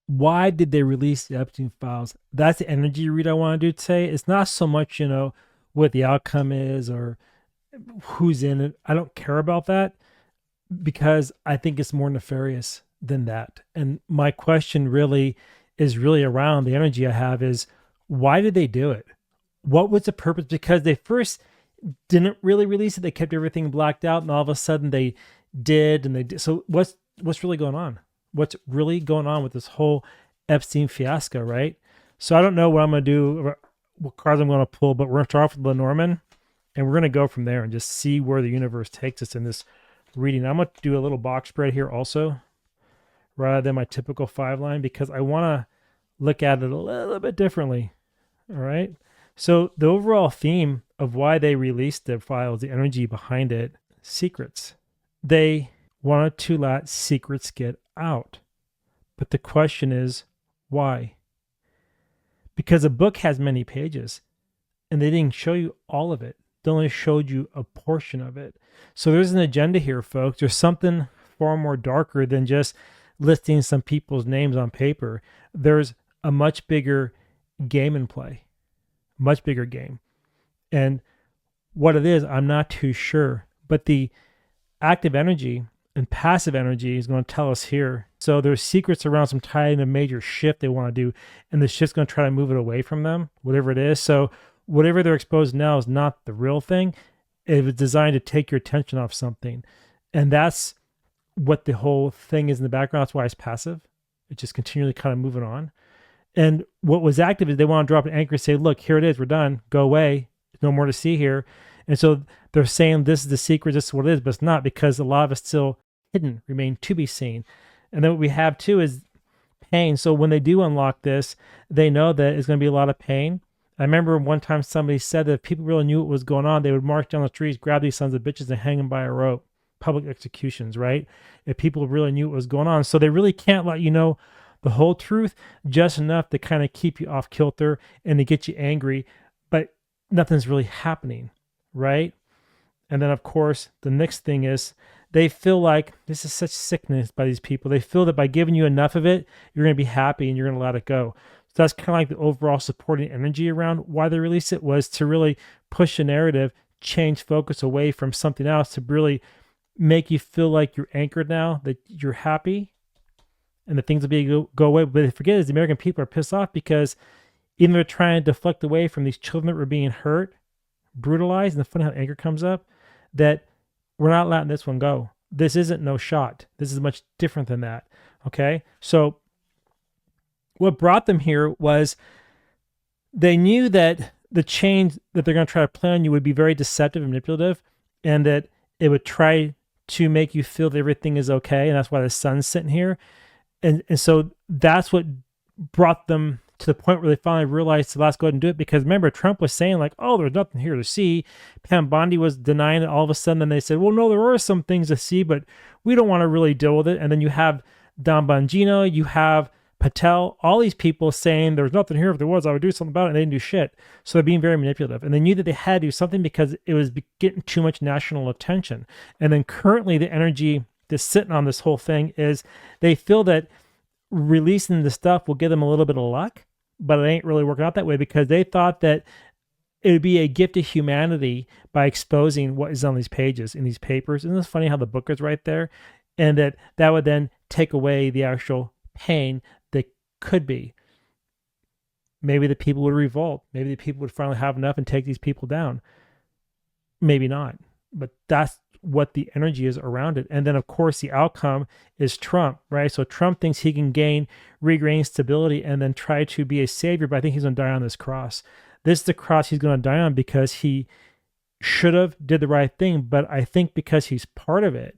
why did they release the Epstein files? That's the energy read I want to do today. It's not so much, what the outcome is or who's in it. I don't care about that because I think it's more nefarious than that. And my question really is really around the energy I have is why did they do it? What was the purpose? Because they first didn't really release it. They kept everything blacked out, and all of a sudden they did, and they did. So what's really going on? What's really going on with this whole Epstein fiasco, right? So I don't know what I'm going to do, what cards I'm going to pull, but we're going to start off with Lenormand, and we're going to go from there and just see where the universe takes us in this reading. I'm going to do a little box spread here also, rather than my typical 5-line, because I want to look at it a little bit differently. All right. So the overall theme of why they released the files, the energy behind it, secrets. They wanted to let secrets get out. But the question is, why? Because a book has many pages, and they didn't show you all of it. They only showed you a portion of it. So there's an agenda here, folks. There's something far more darker than just listing some people's names on paper. There's a much bigger game in play, much bigger game. And what it is, I'm not too sure. But the active energy and passive energy is going to tell us here. So there's secrets around some tie in a major shift they want to do, and the shift's going to try to move it away from them, whatever it is. So whatever they're exposed now is not the real thing. It was designed to take your attention off something. And that's what the whole thing is in the background. That's why it's passive. It's just continually kind of moving on. And what was active is they want to drop an anchor and say, look, here it is. We're done. Go away. There's no more to see here. And so they're saying this is the secret. This is what it is, but it's not, because a lot of it's still hidden, remain to be seen. And then what we have too is pain. So when they do unlock this, they know that it's going to be a lot of pain. I remember one time somebody said that if people really knew what was going on, they would march down the streets, grab these sons of bitches and hang them by a rope. Public executions, right? If people really knew what was going on. So they really can't let you know the whole truth, just enough to kind of keep you off kilter and to get you angry, but nothing's really happening, right? And then, of course, the next thing is they feel like this is such sickness by these people. They feel that by giving you enough of it, you're going to be happy and you're going to let it go. So that's kind of like the overall supporting energy around why they released it, was to really push a narrative, change focus away from something else, to really make you feel like you're anchored now, that you're happy, and the things will be go away. But they forget is the American people are pissed off because even though they're trying to deflect away from these children that were being hurt, brutalized, and the funny how anger comes up, that we're not letting this one go. This isn't no shot. This is much different than that. Okay? So what brought them here was they knew that the change that they're going to try to play on you would be very deceptive and manipulative, and that it would try to make you feel that everything is okay. And that's why the sun's sitting here. And so that's what brought them to the point where they finally realized to let's go ahead and do it. Because remember, Trump was saying like, oh, there's nothing here to see. Pam Bondi was denying it. All of a sudden, then they said, well, no, there are some things to see, but we don't want to really deal with it. And then you have Don Bongino, you have Patel, all these people saying there's nothing here. If there was, I would do something about it. And they didn't do shit. So they're being very manipulative. And they knew that they had to do something because it was getting too much national attention. And then currently the energy that's sitting on this whole thing is they feel that releasing the stuff will give them a little bit of luck, but it ain't really working out that way, because they thought that it would be a gift to humanity by exposing what is on these pages in these papers. Isn't it funny how the book is right there? And that would then take away the actual pain that could be. Maybe the people would revolt. Maybe the people would finally have enough and take these people down. Maybe not. But that's what the energy is around it. And then, of course, the outcome is Trump, right? So Trump thinks he can regain stability and then try to be a savior, but I think he's going to die on this cross. This is the cross he's going to die on because he should have did the right thing, but I think because he's part of it,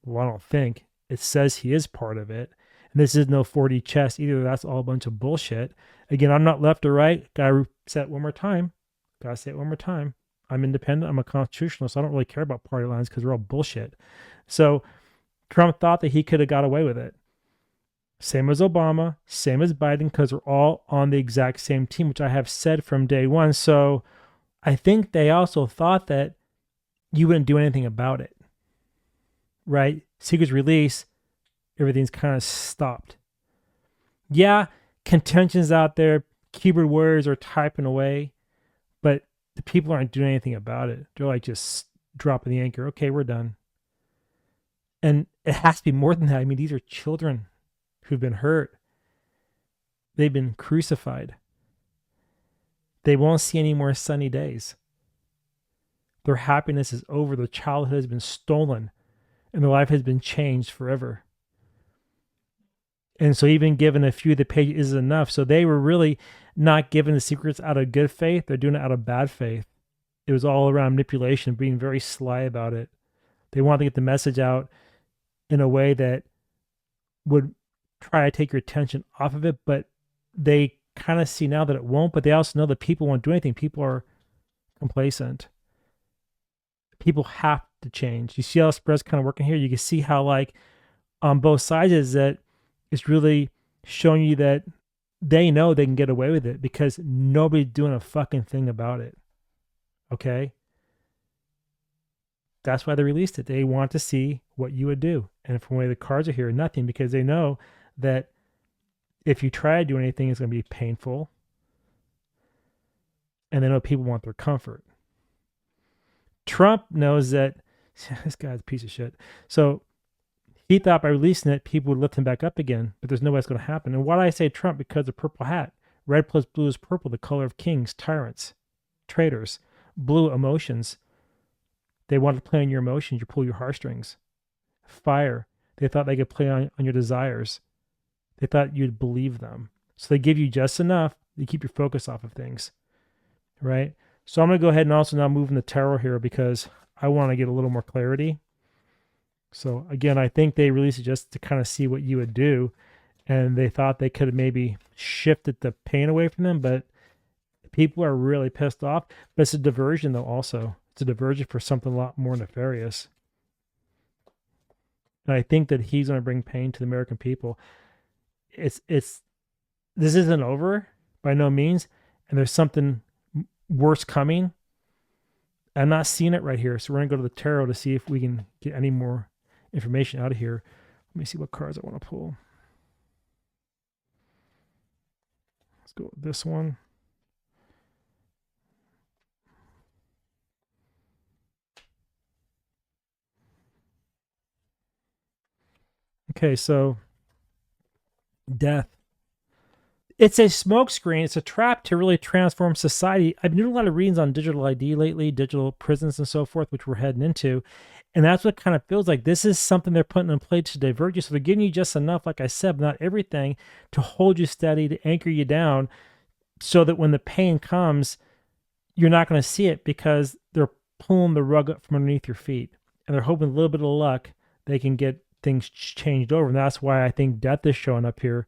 well, I don't think. It says he is part of it. And this is no 4D chess either. That's all a bunch of bullshit. Again, I'm not left or right. Gotta say it one more time. I'm independent. I'm a constitutionalist. I don't really care about party lines because they're all bullshit. So Trump thought that he could have got away with it. Same as Obama, same as Biden, because we're all on the exact same team, which I have said from day one. So I think they also thought that you wouldn't do anything about it, right? Secrets release, everything's kind of stopped. Yeah, contentions out there, keyboard warriors are typing away, but the people aren't doing anything about it. They're like just dropping the anchor. Okay, we're done. And it has to be more than that. I mean, these are children who've been hurt. They've been crucified. They won't see any more sunny days. Their happiness is over. Their childhood has been stolen, and their life has been changed forever. And so, even given a few of the pages is enough. So, they were really not given the secrets out of good faith. They're doing it out of bad faith. It was all around manipulation, being very sly about it. They wanted to get the message out in a way that would try to take your attention off of it, but they kind of see now that it won't, but they also know that people won't do anything. People are complacent. People have to change. You see how the spread's kind of working here? You can see how, like, on both sides is that it's really showing you that they know they can get away with it because nobody's doing a fucking thing about it. Okay? That's why they released it. They want to see what you would do. And from the way the cards are here, nothing, because they know that if you try to do anything, it's going to be painful. And they know people want their comfort. Trump knows that this guy's a piece of shit. So he thought by releasing it, people would lift him back up again, but there's no way it's going to happen. And why do I say Trump? Because of purple hat. Red plus blue is purple, the color of kings, tyrants, traitors. Blue, emotions. They want to play on your emotions. You pull your heartstrings. Fire. They thought they could play on your desires. They thought you'd believe them. So they give you just enough to keep your focus off of things. Right? So I'm going to go ahead and also now move in the tarot here because I want to get a little more clarity. So again, I think they released it just to kind of see what you would do. And they thought they could have maybe shifted the pain away from them, but people are really pissed off. But it's a diversion though also. It's a diversion for something a lot more nefarious. And I think that he's going to bring pain to the American people. This isn't over by no means. And there's something worse coming. I'm not seeing it right here. So we're going to go to the tarot to see if we can get any more information out of here. Let me see what cards I want to pull. Let's go with this one. Okay, so death. It's a smokescreen. It's a trap to really transform society. I've been doing a lot of readings on digital ID lately, digital prisons and so forth, which we're heading into. And that's what kind of feels like. This is something they're putting in place to divert you. So they're giving you just enough, like I said, but not everything, to hold you steady, to anchor you down, so that when the pain comes, you're not going to see it because they're pulling the rug up from underneath your feet. And they're hoping a little bit of luck they can get things changed over. And that's why I think death is showing up here.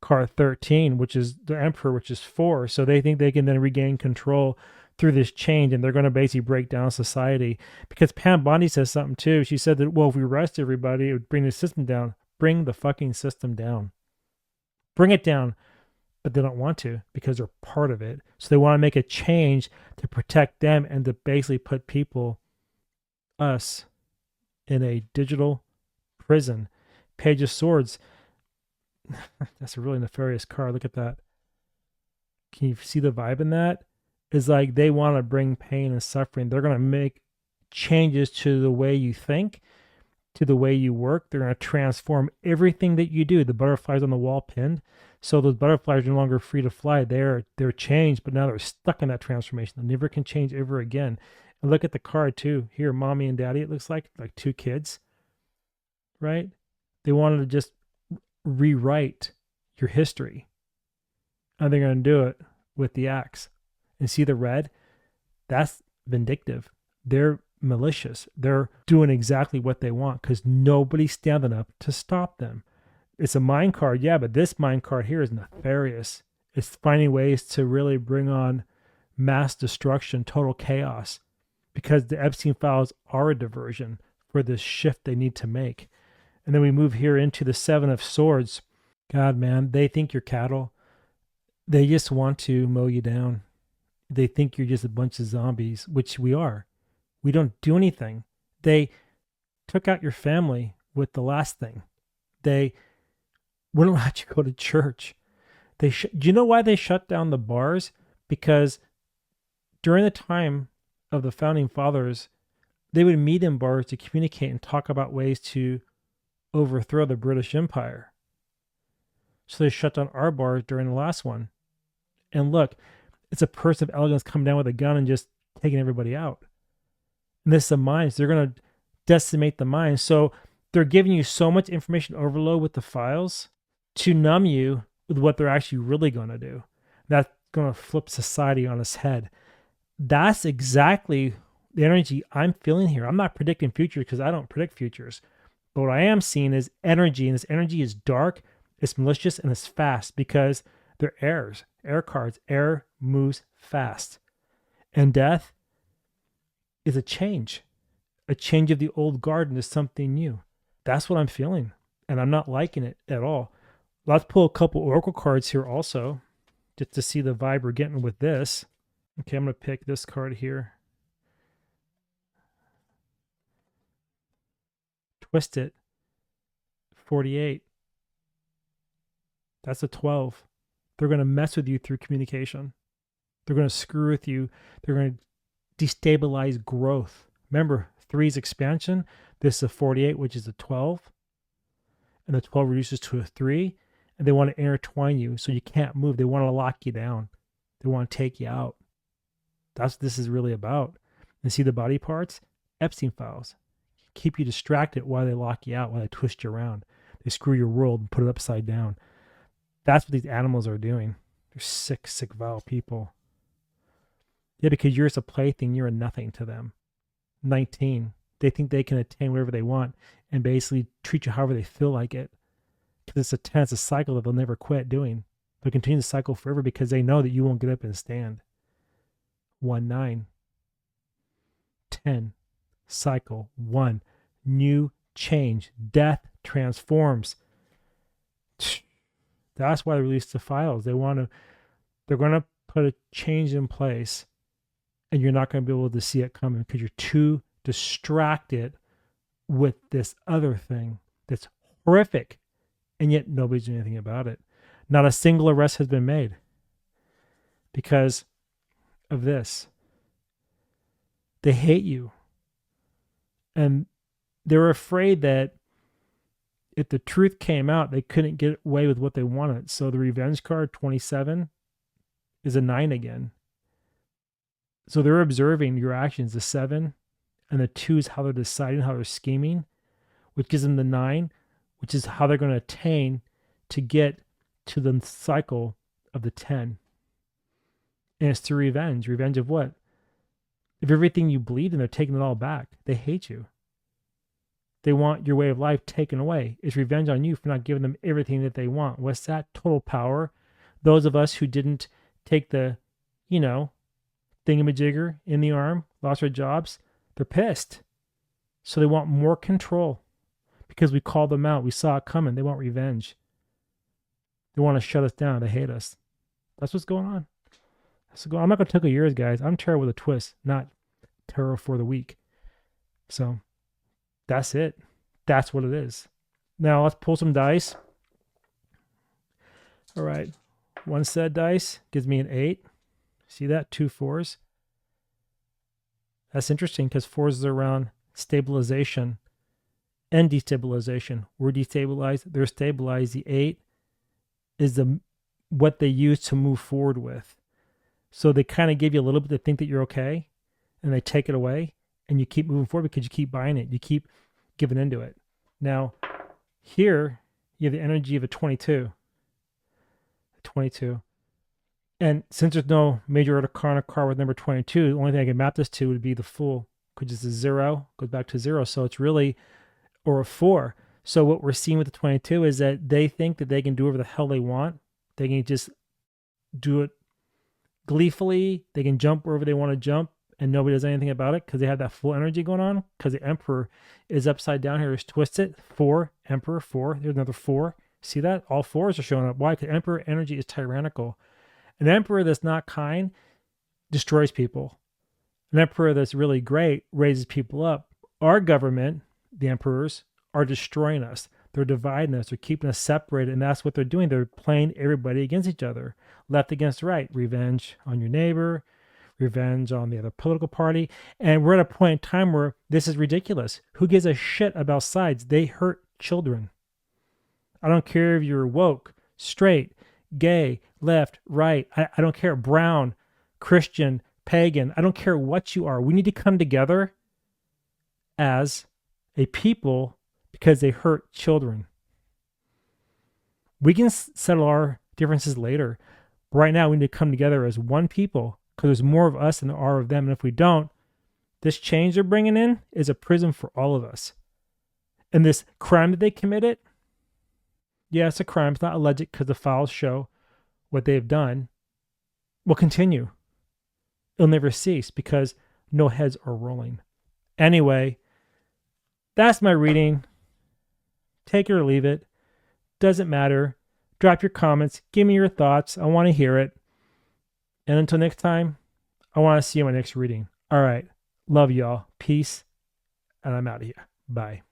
Card 13, which is the Emperor, which is 4. So they think they can then regain control through this change, and they're going to basically break down society. Because Pam Bondi says something too. She said that, well, if we arrest everybody, it would bring the system down. Bring the fucking system down. Bring it down. But they don't want to because they're part of it. So they want to make a change to protect them and to basically put people, us, in a digital prison. Page of Swords. That's a really nefarious card. Look at that. Can you see the vibe in that? It's like they want to bring pain and suffering. They're going to make changes to the way you think, to the way you work. They're going to transform everything that you do. The butterflies on the wall pinned. So those butterflies are no longer free to fly. They're changed, but now they're stuck in that transformation. They never can change ever again. And look at the card too. Here, mommy and daddy, it looks like 2 kids, right? They wanted to just rewrite your history. And they're going to do it with the axe. And see the red? That's vindictive. They're malicious. They're doing exactly what they want because nobody's standing up to stop them. It's a mind card, yeah, but this mind card here is nefarious. It's finding ways to really bring on mass destruction, total chaos, because the Epstein Files are a diversion for this shift they need to make. And then we move here into the 7 of Swords. God, man, they think you're cattle. They just want to mow you down. They think you're just a bunch of zombies, which we are. We don't do anything. They took out your family with the last thing. They wouldn't let you go to church. Do you know why they shut down the bars? Because during the time of the founding fathers, they would meet in bars to communicate and talk about ways to overthrow the British Empire. So they shut down our bars during the last one. And look, it's a person of elegance coming down with a gun and just taking everybody out. And this is the minds. They're going to decimate the minds. So they're giving you so much information overload with the files to numb you with what they're actually really going to do. That's going to flip society on its head. That's exactly the energy I'm feeling here. I'm not predicting futures because I don't predict futures. But what I am seeing is energy, and this energy is dark, it's malicious, and it's fast because they're airs, air cards. Air moves fast. And death is a change of the old guard into something new. That's what I'm feeling, and I'm not liking it at all. Let's pull a couple oracle cards here also, just to see the vibe we're getting with this. Okay, I'm going to pick this card here. Twist it. 48. That's a 12. They're going to mess with you through communication. They're going to screw with you. They're going to destabilize growth. Remember, 3 is expansion. This is a 48, which is a 12. And the 12 reduces to a 3. And they want to intertwine you so you can't move. They want to lock you down. They want to take you out. That's what this is really about. And see the body parts? Epstein Files. Keep you distracted while they lock you out, while they twist you around. They screw your world and put it upside down. That's what these animals are doing. They're sick, vile people. Yeah, because you're just a plaything. You're a nothing to them. 19. They think they can attain whatever they want and basically treat you however they feel like it. Because it's a cycle that they'll never quit doing. They'll continue to cycle forever because they know that you won't get up and stand. 1, 9. 10. Cycle. 1. New change. Death transforms. That's why they released the files. They're going to put a change in place, and you're not going to be able to see it coming because you're too distracted with this other thing that's horrific, and yet nobody's doing anything about it. Not a single arrest has been made because of this. They hate you, and they're afraid that if the truth came out, they couldn't get away with what they wanted. So the revenge card, 27, is a 9 again. So they're observing your actions, the 7, and the 2 is how they're deciding, how they're scheming, which gives them the 9, which is how they're going to attain to get to the cycle of the 10. And it's through revenge. Revenge of what? If everything you believed in, they're taking it all back. They hate you. They want your way of life taken away. It's revenge on you for not giving them everything that they want. What's that? Total power. Those of us who didn't take the, thingamajigger in the arm, lost our jobs, they're pissed. So they want more control because we called them out. We saw it coming. They want revenge. They want to shut us down. They hate us. That's what's going on. I'm not going to tickle your ears, guys. I'm terror with a twist, not terror for the weak. So that's it. That's what it is. Now let's pull some dice. All right. One set dice gives me an 8. See that? 2 4s. That's interesting because 4s are around stabilization and destabilization. We're destabilized. They're stabilized. The 8 is what they use to move forward with. So they kind of give you a little bit to think that you're okay, and they take it away, and you keep moving forward because you keep buying it. You keep giving into it. Now, here, you have the energy of a 22. 22. And since there's no major arcana card with number 22, the only thing I can map this to would be the Fool, which is a 0, goes back to 0. So it's really, or a 4. So what we're seeing with the 22 is that they think that they can do whatever the hell they want. They can just do it gleefully. They can jump wherever they want to jump, and nobody does anything about it because they have that full energy going on. Because the Emperor is upside down here, is twisted. 4, Emperor, 4. There's another 4. See that? All 4s are showing up. Why? Because Emperor energy is tyrannical. An emperor that's not kind destroys people. An emperor that's really great raises people up. Our government, the emperors, are destroying us. They're dividing us. They're keeping us separated. And that's what they're doing. They're playing everybody against each other, left against right. Revenge on your neighbor, revenge on the other political party. And we're at a point in time where this is ridiculous. Who gives a shit about sides? They hurt children. I don't care if you're woke, straight, gay, left, right. I don't care. Brown, Christian, pagan. I don't care what you are. We need to come together as a people because they hurt children. We can settle our differences later. But right now, we need to come together as one people because there's more of us than there are of them. And if we don't, this change they're bringing in is a prison for all of us. And this crime that they committed, yeah, it's a crime. It's not alleged because the files show what they've done will continue. It'll never cease because no heads are rolling. Anyway, that's my reading. Take it or leave it. Doesn't matter. Drop your comments. Give me your thoughts. I want to hear it. And until next time, I want to see you in my next reading. All right. Love y'all. Peace. And I'm out of here. Bye.